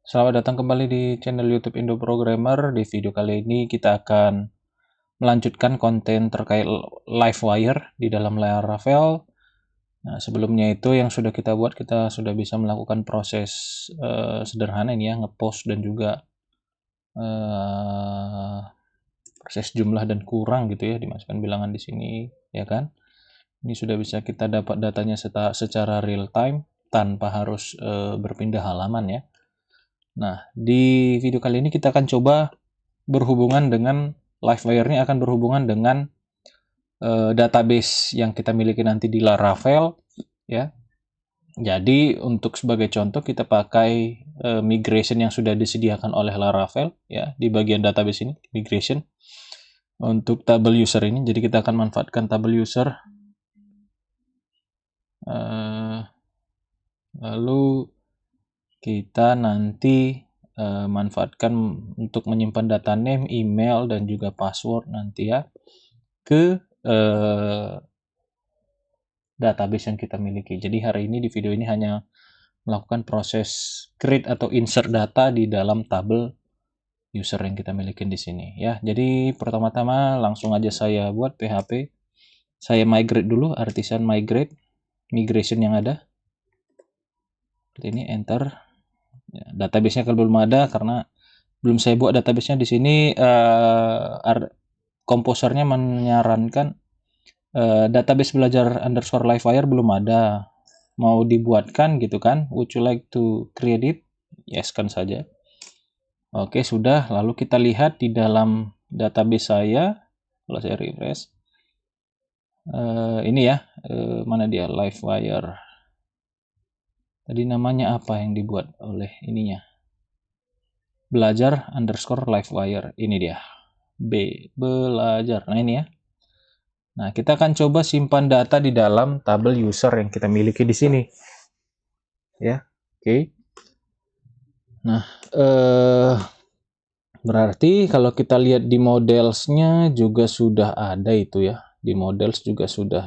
Selamat datang kembali di channel YouTube Indo Programmer. Di video kali ini kita akan melanjutkan konten terkait Livewire di dalam Laravel. Nah, sebelumnya itu yang sudah kita buat, kita sudah bisa melakukan proses sederhana ini ya, ngepost dan juga proses jumlah dan kurang gitu ya, dimasukkan bilangan di sini, ya kan? Ini sudah bisa kita dapat datanya secara real time tanpa harus berpindah halaman ya. Nah, di video kali ini kita akan coba berhubungan dengan Livewire-nya akan berhubungan dengan database yang kita miliki nanti di Laravel ya. Jadi untuk sebagai contoh kita pakai migration yang sudah disediakan oleh Laravel ya di bagian database ini, migration untuk table user ini. Jadi kita akan manfaatkan table user. Lalu kita nanti manfaatkan untuk menyimpan data name, email, dan juga password nanti ya ke database yang kita miliki. Jadi hari ini di video ini hanya melakukan proses create atau insert data di dalam tabel user yang kita miliki di sini ya. Jadi pertama-tama langsung aja saya buat PHP. Saya migrate dulu, artisan migrate, migration yang ada. Seperti ini, enter. Ya, database-nya kalau belum ada karena belum saya buat database-nya di sini. Komposernya menyarankan database belajar underscore Livewire belum ada, mau dibuatkan gitu kan, would you like to create it? Yes kan saja. Oke, sudah. Lalu kita lihat di dalam database saya, kalau saya refresh, ini ya, mana dia, Livewire. Tadi namanya apa yang dibuat oleh ininya? Belajar underscore Livewire, ini dia, belajar. Nah ini ya. Nah, kita akan coba simpan data di dalam tabel user yang kita miliki di sini. Ya, oke. Nah, berarti kalau kita lihat di modelsnya juga sudah ada itu ya. Di models juga sudah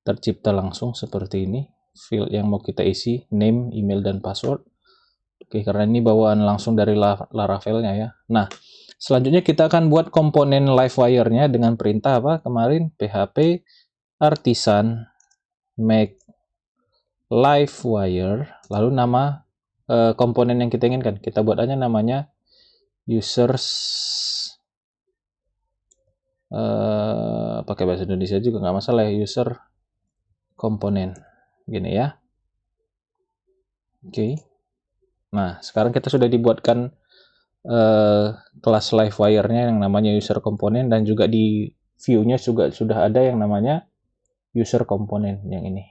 tercipta langsung seperti ini. Field yang mau kita isi, name, email, dan password. Oke, karena ini bawaan langsung dari Laravel-nya ya. Nah, selanjutnya kita akan buat komponen Livewire-nya dengan perintah apa? Kemarin php artisan make Livewire, lalu nama komponen yang kita inginkan. Kita buat aja namanya users, pakai bahasa Indonesia juga nggak masalah ya, user komponen. Gini ya. Oke. Nah, sekarang kita sudah dibuatkan kelas Livewire-nya yang namanya user komponen, dan juga di view-nya juga sudah ada yang namanya user komponen yang ini.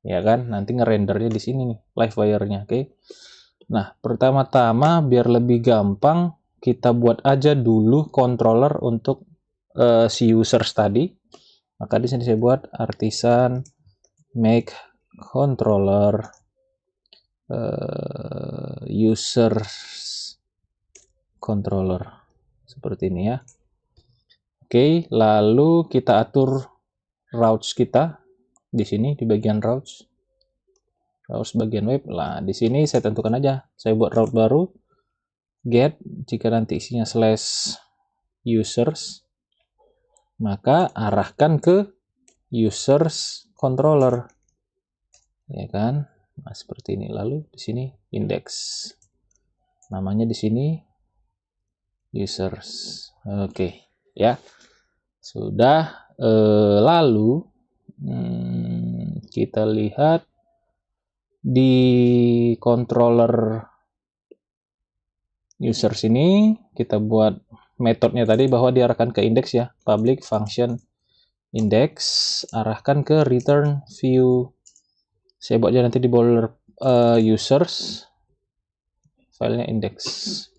Ya kan? Nanti ngerendernya di sini nih, Livewire-nya. Oke. Nah, pertama-tama biar lebih gampang, kita buat aja dulu controller untuk si users tadi. Maka di sini saya buat artisan make controller users controller seperti ini ya. Oke, lalu kita atur routes kita di sini di bagian routes bagian web. Nah, di sini saya tentukan aja, saya buat route baru, get, jika nanti isinya /users, maka arahkan ke users controller, ya kan? Nah, seperti ini. Lalu di sini index, namanya di sini users. Oke, ya sudah. Lalu kita lihat di controller users ini, kita buat metodenya tadi bahwa diarahkan ke index ya, public function index, arahkan ke return view. Saya buatnya nanti di folder users, filenya index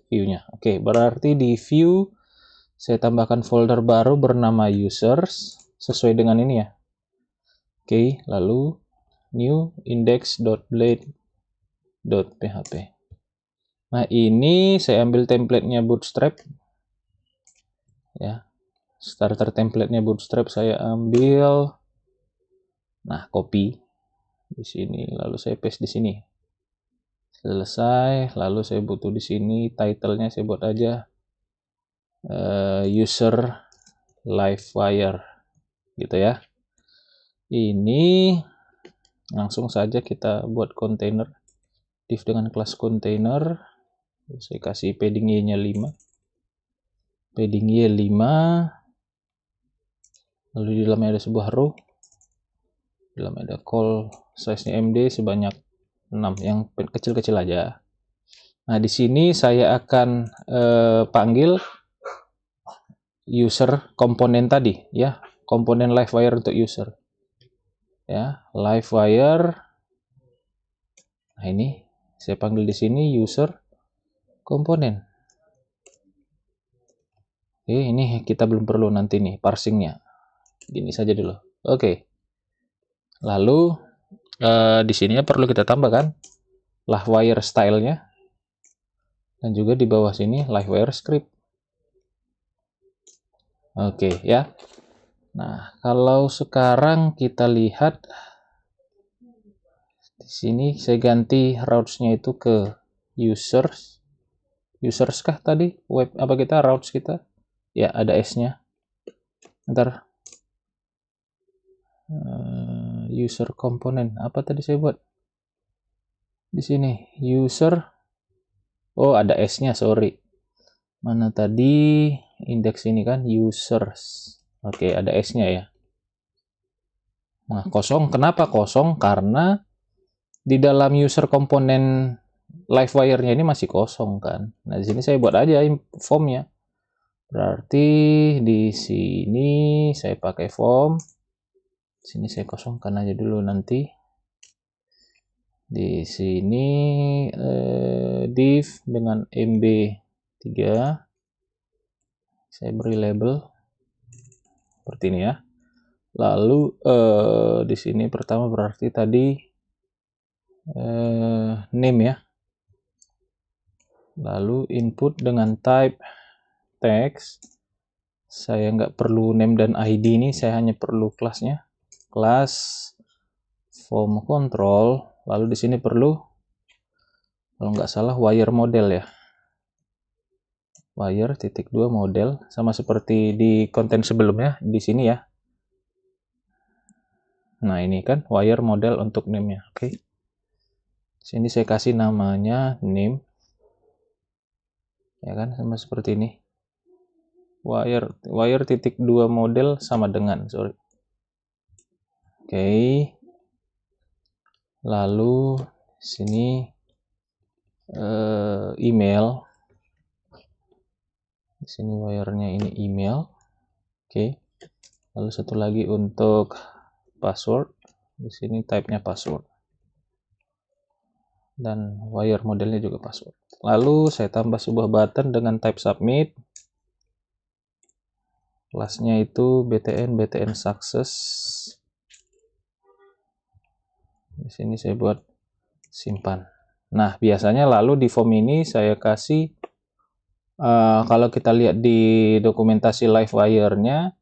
view-nya. Oke, berarti di view saya tambahkan folder baru bernama users sesuai dengan ini ya. Oke, lalu new index.blade.php. Nah, ini saya ambil template-nya Bootstrap ya. Starter template-nya Bootstrap saya ambil. Nah, copy di sini, lalu saya paste di sini. Selesai. Lalu saya butuh di sini title-nya saya buat aja user Livewire gitu ya. Ini langsung saja kita buat kontainer div dengan kelas kontainer. Saya kasih padding y-nya 5. Padding y 5. Lalu di dalamnya ada sebuah row. Di dalamnya ada call size-nya md sebanyak 6 yang kecil-kecil aja. Nah, di sini saya akan panggil user komponen tadi ya, komponen Livewire untuk user. Ya, Livewire. Nah, ini saya panggil di sini user komponen. Oke, ini kita belum perlu nanti nih parsingnya. Gini saja dulu. Oke. Lalu di sini perlu kita tambahkan Livewire style-nya. Dan juga di bawah sini Livewire script. Oke ya. Nah, kalau sekarang kita lihat di sini saya ganti routes-nya itu ke users. Users kah tadi? Web apa kita routes kita? Ya, ada S-nya. Ntar user komponen. Apa tadi saya buat? Di sini user. Oh, ada S-nya, sorry. Mana tadi indeks ini kan users. Oke, ada S-nya ya. Nah, kosong. Kenapa kosong? Karena di dalam user komponen Livewire-nya ini masih kosong kan. Nah, di sini saya buat aja form-nya. Berarti di sini saya pakai form. Di sini saya kosongkan aja dulu nanti. Di sini div dengan mb3. Saya beri label seperti ini ya. Lalu di sini pertama berarti tadi name ya. Lalu input dengan type text. Saya nggak perlu name dan ID ini, saya hanya perlu kelasnya. Kelas form control. Lalu di sini perlu, kalau nggak salah, wire model ya. Wire titik 2 model, sama seperti di konten sebelumnya di sini ya. Nah, ini kan wire model untuk name-nya. Oke. Sini saya kasih namanya name. Ya kan, sama seperti ini. Wire titik 2 model sama dengan, sorry. Oke. Lalu sini email. Di sini wire-nya ini email. Oke. Lalu satu lagi untuk password. Di sini type-nya password. Dan wire modelnya juga password. Lalu saya tambah sebuah button dengan type submit. Kelasnya itu btn success. Di sini saya buat simpan. Nah, biasanya lalu di form ini saya kasih kalau kita lihat di dokumentasi Livewire-nya,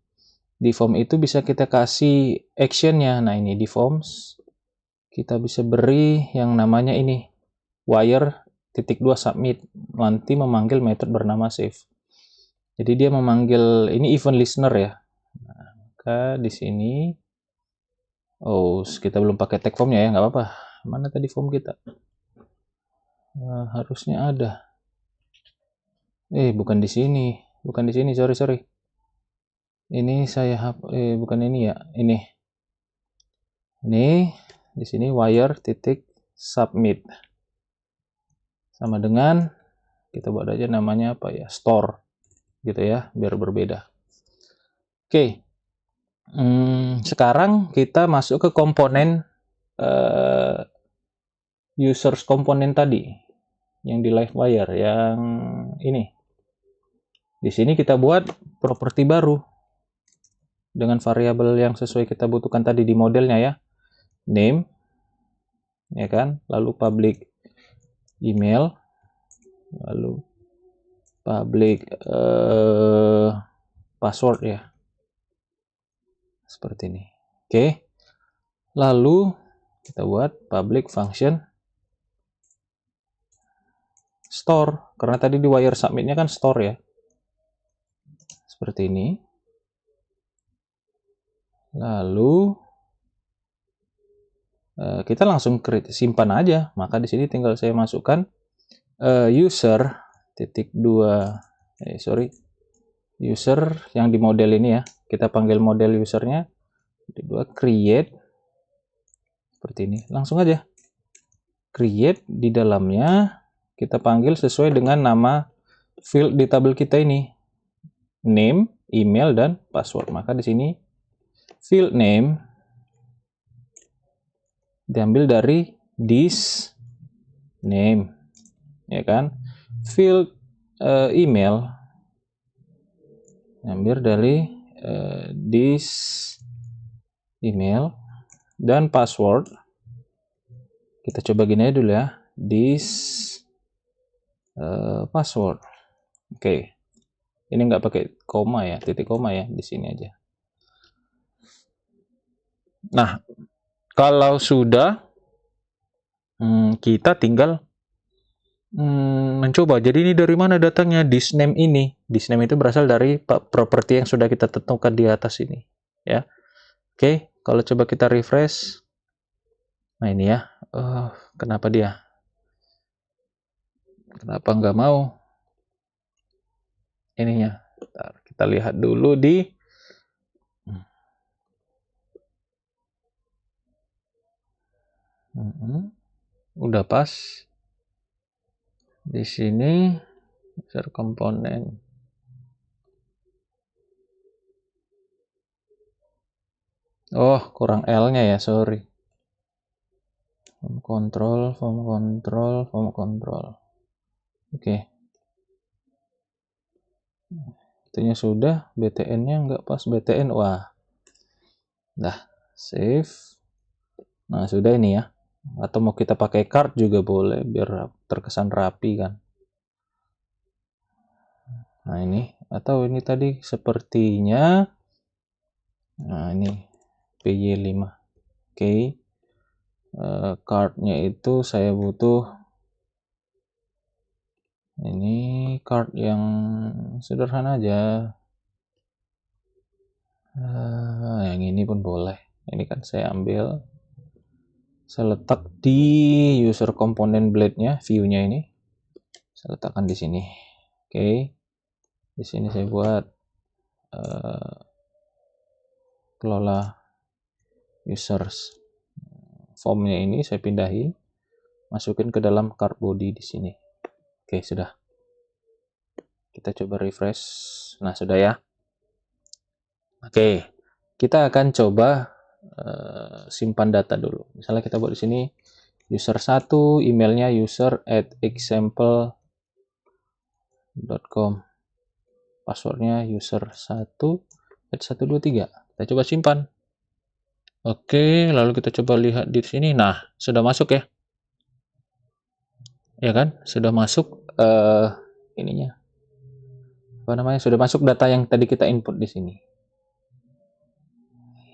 di form itu bisa kita kasih action-nya. Nah, ini di forms kita bisa beri yang namanya ini wire titik 2 submit, nanti memanggil method bernama save. Jadi dia memanggil ini event listener ya. Nah, maka di sini kita belum pakai tag formnya ya, nggak apa-apa. Mana tadi form kita? Harusnya ada. Bukan di sini, sorry. Ini saya bukan ini ya, ini di sini wire titik submit sama dengan kita buat aja namanya apa ya, store gitu ya, biar berbeda. Oke. Sekarang kita masuk ke komponen users komponen tadi yang di Livewire yang ini. Di sini kita buat properti baru dengan variabel yang sesuai kita butuhkan tadi di modelnya ya. Name ya kan, lalu public email, lalu public password ya. Seperti ini. Oke. Lalu kita buat public function store, karena tadi di wire submitnya kan store ya. Seperti ini. Lalu kita langsung simpan aja. Maka di sini tinggal saya masukkan user user yang di model ini ya. Kita panggil model usernya create seperti ini. Langsung aja create, di dalamnya kita panggil sesuai dengan nama field di tabel kita ini, name, email, dan password. Maka di sini field name diambil dari this name, ya kan? Field email diambil dari this email, dan password kita coba gini aja dulu ya, this password. Oke. Ini nggak pakai koma ya, titik koma ya, di sini aja. Nah, kalau sudah, kita tinggal mencoba. Jadi ini dari mana datangnya? This name ini. This name itu berasal dari properti yang sudah kita tentukan di atas ini. Ya. Oke, kalau coba kita refresh. Nah ini ya. Kenapa dia? Kenapa nggak mau? Ininya. Bentar, kita lihat dulu di udah pas. Di sini user komponen. Oh, kurang L-nya ya, sorry. Form control. Oke. Itunya sudah, btn-nya nggak pas, btn, wah. Dah, save. Nah, sudah ini ya. Atau mau kita pakai card juga boleh, biar terkesan rapi kan. Nah, ini. Atau ini tadi sepertinya. Nah, ini PY5. Oke. Cardnya itu saya butuh. Ini card yang sederhana aja. Yang ini pun boleh. Ini kan saya ambil. Saya letak di user komponen blade-nya, view-nya ini. Saya letakkan di sini. Oke. Di sini saya buat kelola users. Formnya ini saya pindahin, masukin ke dalam card body di sini. Oke, sudah. Kita coba refresh. Nah, sudah ya. Oke. Kita akan coba simpan data dulu. Misalnya kita buat di sini user 1, emailnya user@example.com, passwordnya user1@123. Kita coba simpan. Oke, lalu kita coba lihat di sini. Nah, sudah masuk ya, ya kan? Sudah masuk ininya. Apa namanya? Sudah masuk data yang tadi kita input di sini.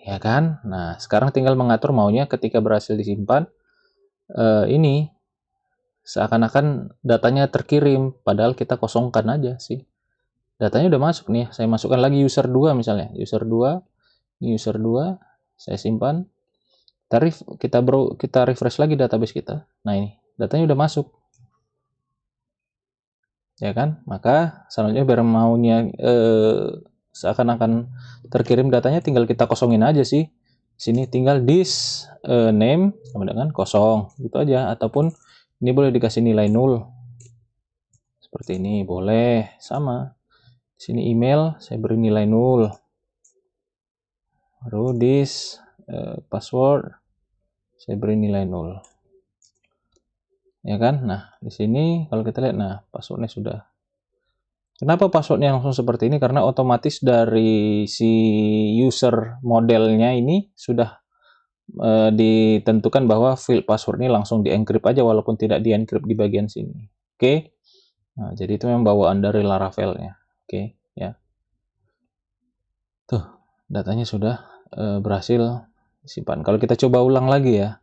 Ya kan? Nah, sekarang tinggal mengatur maunya ketika berhasil disimpan. Ini seakan-akan datanya terkirim, padahal kita kosongkan aja sih. Datanya udah masuk nih. Saya masukkan lagi user 2 misalnya. User 2, ini user 2, saya simpan. Kita refresh lagi database kita. Nah, ini datanya udah masuk. Ya kan? Maka selanjutnya biar maunya seakan-akan terkirim datanya, tinggal kita kosongin aja sih. Sini tinggal this name sama dengan kosong gitu aja, ataupun ini boleh dikasih nilai 0 seperti ini, boleh. Sama sini email saya beri nilai 0, baru this password saya beri nilai 0, ya kan? Nah, di sini kalau kita lihat, nah passwordnya sudah. Kenapa passwordnya langsung seperti ini? Karena otomatis dari si user modelnya ini sudah ditentukan bahwa field password ini langsung di-encrypt aja walaupun tidak di-encrypt di bagian sini. Oke. Nah, jadi itu memang bawaan dari Laravel-nya. Oke, ya. Tuh, datanya sudah berhasil disimpan. Kalau kita coba ulang lagi ya.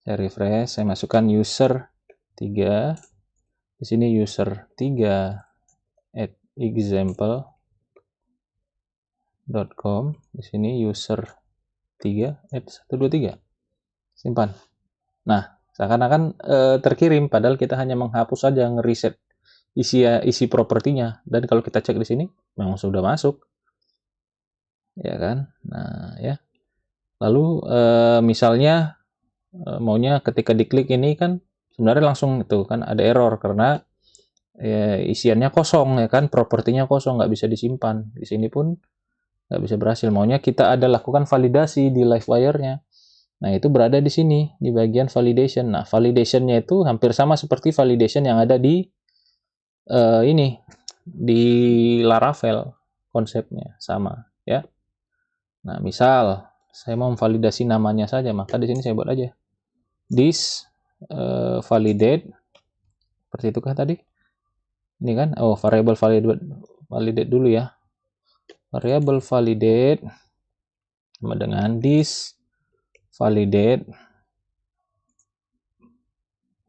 Saya refresh, saya masukkan user 3. Di sini user 3 at example.com. Di sini user 3 at 123. Simpan. Nah, seakan-akan terkirim, padahal kita hanya menghapus saja, ngereset isi propertinya. Dan kalau kita cek di sini, memang sudah masuk. Ya kan? Nah, ya. Lalu misalnya maunya ketika diklik ini kan sebenarnya langsung itu kan ada error karena isiannya kosong, ya kan, propertinya kosong, nggak bisa disimpan. Di sini pun nggak bisa berhasil. Maunya kita ada lakukan validasi di Livewire-nya. Nah, itu berada di sini, di bagian validation. Nah, validation-nya itu hampir sama seperti validation yang ada di ini, di Laravel, konsepnya sama, ya. Nah, misal saya mau memvalidasi namanya saja, maka di sini saya buat aja this validate, seperti itu kah tadi? Ini kan, oh, variable validate dulu ya. Variable validate sama dengan this validate,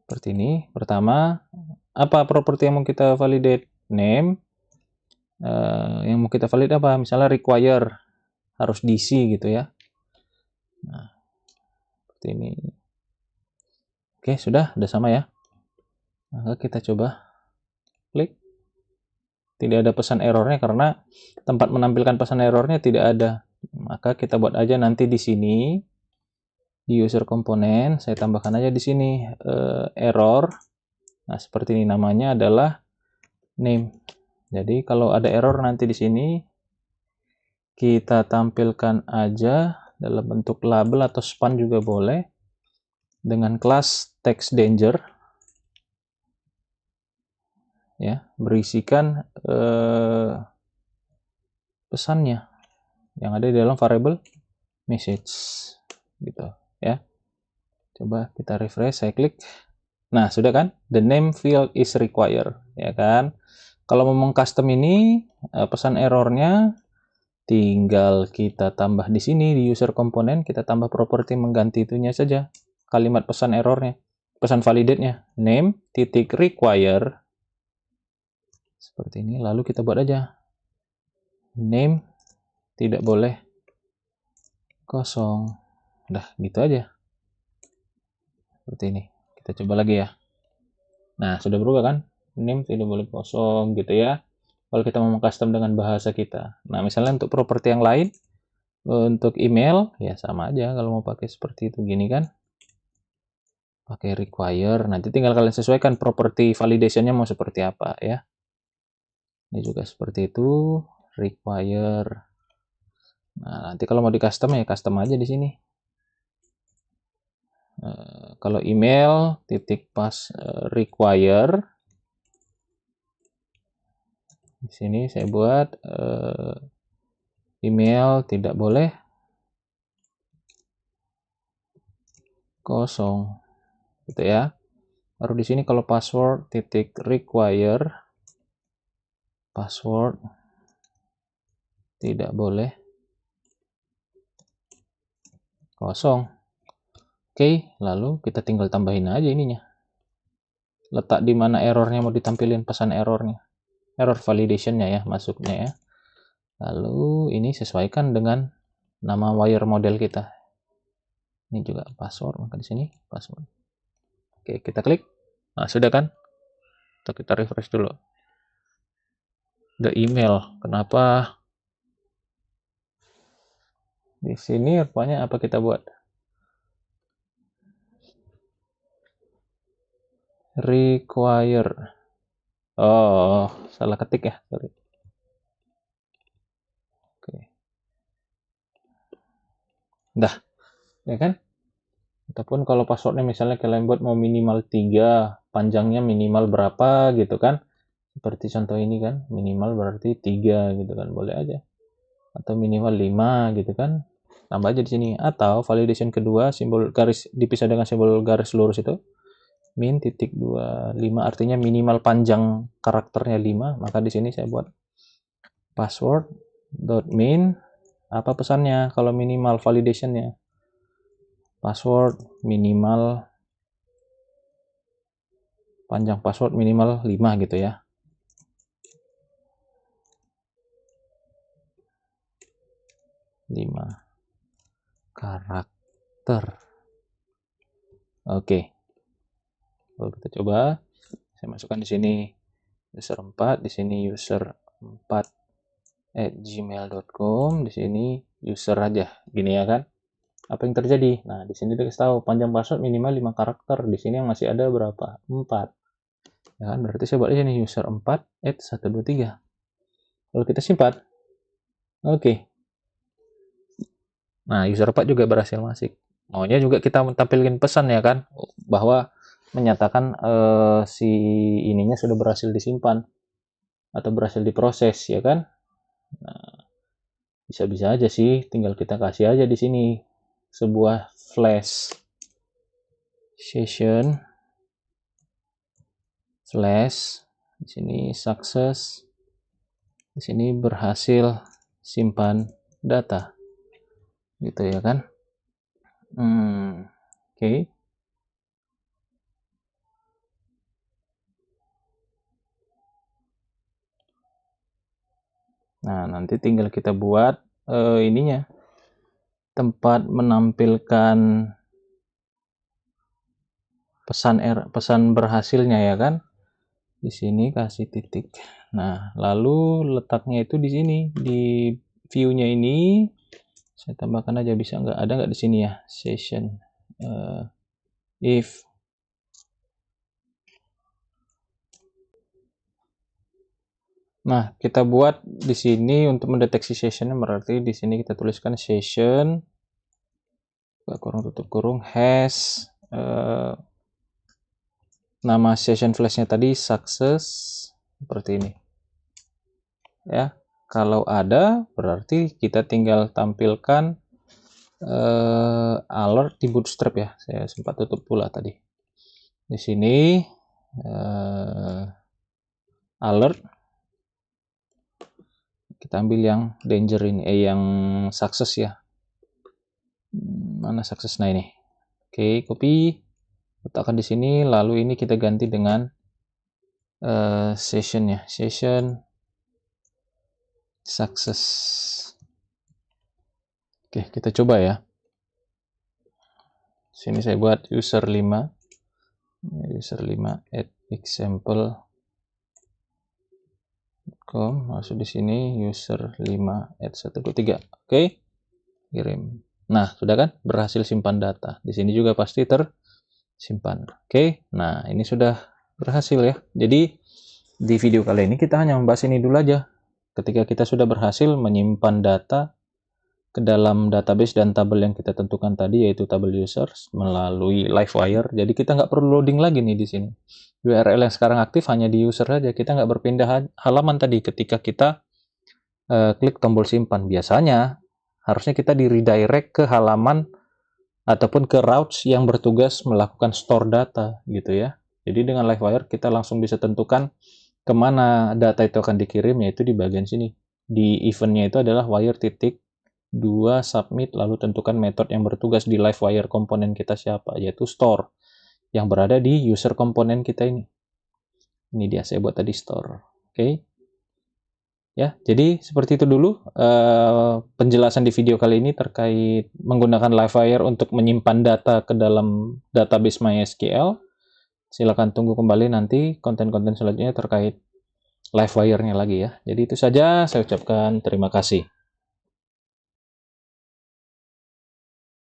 seperti ini. Pertama, apa properti yang mau kita validate? Name. Yang mau kita validate apa? Misalnya require, harus DC gitu ya. Nah, seperti ini. Oke, sudah sama ya. Maka kita coba klik. Tidak ada pesan errornya karena tempat menampilkan pesan errornya tidak ada. Maka kita buat aja nanti di sini, di user komponen, saya tambahkan aja di sini error. Nah, seperti ini, namanya adalah name. Jadi kalau ada error nanti di sini kita tampilkan aja dalam bentuk label atau span juga boleh dengan kelas text danger, ya, berisikan pesannya yang ada di dalam variable message gitu ya. Coba kita refresh, saya klik. Nah, sudah kan? The name field is required, ya kan? Kalau mau mengcustom ini pesan errornya tinggal kita tambah di sini di user komponen, kita tambah properti mengganti itunya saja. Kalimat pesan errornya, pesan validate-nya, name titik require. Seperti ini, lalu kita buat aja name tidak boleh kosong. Udah gitu aja. Seperti ini. Kita coba lagi ya. Nah, sudah berubah kan? Name tidak boleh kosong gitu ya. Kalau kita mau custom dengan bahasa kita. Nah, misalnya untuk properti yang lain, untuk email, ya sama aja kalau mau pakai seperti itu. Gini kan. Pakai require. Nanti tinggal kalian sesuaikan properti validation-nya mau seperti apa ya. Ini juga seperti itu. Require. Nah, nanti kalau mau di custom ya custom aja di sini. Kalau email titik pas require, di sini saya buat email tidak boleh kosong, gitu ya. Baru di sini kalau password titik require, password tidak boleh kosong. Oke, lalu kita tinggal tambahin aja ininya. Letak di mana errornya mau ditampilin, pesan errornya. Error validation-nya ya, masuknya ya. Lalu ini sesuaikan dengan nama wire model kita. Ini juga password, maka di sini password. Oke, kita klik. Nah, sudah kan? Atau kita refresh dulu. The email. Kenapa di sini rupanya apa kita buat? Require. Oh, salah ketik ya. Sorry. Oke. Dah, ya kan? Ataupun kalau passwordnya misalnya kalian buat mau minimal 3, panjangnya minimal berapa gitu kan. Seperti contoh ini kan, minimal berarti 3 gitu kan, boleh aja. Atau minimal 5 gitu kan. Tambah aja di sini. Atau validation kedua, simbol garis dipisah dengan simbol garis lurus itu. Min titik 25 artinya minimal panjang karakternya 5, maka di sini saya buat password dot min, apa pesannya kalau minimal validationnya, password minimal panjang password minimal 5 gitu ya. Karakter. Oke. Lalu kita coba. Saya masukkan di sini user 4, di sini user 4@gmail.com, di sini user aja. Gini ya kan? Apa yang terjadi? Nah, di sini dikasih tahu panjang password minimal 5 karakter. Di sini yang masih ada berapa? 4. Ya kan? Berarti saya buat di sini user 4@123. Lalu kita simpan. Oke. Nah, user 4 juga berhasil masuk. Maunya juga kita tampilkan pesan ya kan, bahwa menyatakan si ininya sudah berhasil disimpan atau berhasil diproses ya kan. Nah, bisa-bisa aja sih, tinggal kita kasih aja di sini sebuah flash session flash, di sini success, di sini berhasil simpan data, gitu ya kan. Oke. Nah, nanti tinggal kita buat ininya, tempat menampilkan pesan berhasilnya ya kan. Di sini kasih titik. Nah, lalu letaknya itu di sini, di view-nya ini saya tambahkan aja, bisa nggak, ada nggak di sini ya, session if nah, kita buat di sini untuk mendeteksi sessionnya, berarti di sini kita tuliskan session buka kurung tutup kurung has nama session flashnya tadi success, seperti ini ya. Kalau ada, berarti kita tinggal tampilkan alert di Bootstrap ya. Saya sempat tutup pula tadi. Di sini alert. Kita ambil yang danger ini, yang success ya. Mana success? Nah ini. Oke, copy. Letakkan di sini. Lalu ini kita ganti dengan session ya. Session success. Oke, kita coba ya. Sini saya buat user 5. User 5 add example.com. Masuk di sini user 5@123. Oke. Kirim. Nah, sudah kan? Berhasil simpan data. Di sini juga pasti tersimpan. Oke. Nah, ini sudah berhasil ya. Jadi di video kali ini kita hanya membahas ini dulu aja. Ketika kita sudah berhasil menyimpan data ke dalam database dan tabel yang kita tentukan tadi, yaitu tabel users melalui Livewire. Jadi kita nggak perlu loading lagi nih di sini. URL yang sekarang aktif hanya di user saja. Kita nggak berpindah halaman tadi ketika kita klik tombol simpan. Biasanya harusnya kita di redirect ke halaman ataupun ke routes yang bertugas melakukan store data gitu ya. Jadi dengan Livewire kita langsung bisa tentukan kemana data itu akan dikirim, yaitu di bagian sini. Di eventnya itu adalah wire.2 submit, lalu tentukan metode yang bertugas di Livewire komponen kita siapa, yaitu store, yang berada di user komponen kita ini. Ini dia, saya buat tadi store. Oke. Ya, jadi seperti itu dulu penjelasan di video kali ini terkait menggunakan Livewire untuk menyimpan data ke dalam database MySQL. Silakan tunggu kembali nanti konten-konten selanjutnya terkait Livewire-nya lagi ya. Jadi itu saja, saya ucapkan terima kasih.